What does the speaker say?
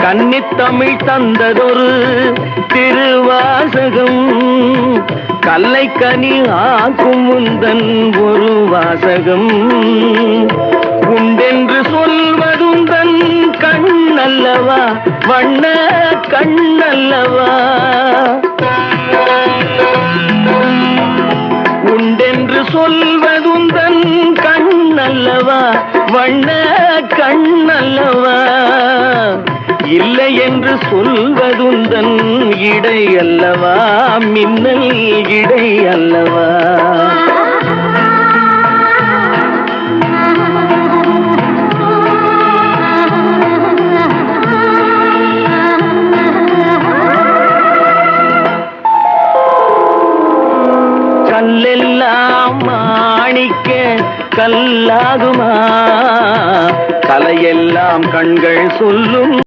கன்னித்தமிழ் தந்ததொரு திருவாசகம், கல்லை கனி ஆக்கும் முந்தன் ஒரு வாசகம். உண்டென்று சொல்வதுந்தன் கண்ணல்லவா, வண்ண கண்ணல்லவா. உண்டென்று சொல்வதுந்தன் கண்ணல்லவா, வண்ண கண்ணல்லவா. இல்லை என்று சொல்வதுந்தன் இடை அல்லவா, மின்னல் இடை அல்லவா. கல்லெல்லாம் மாணிக்க கல்லாகுமா, கலையெல்லாம் கண்கள் சொல்லும்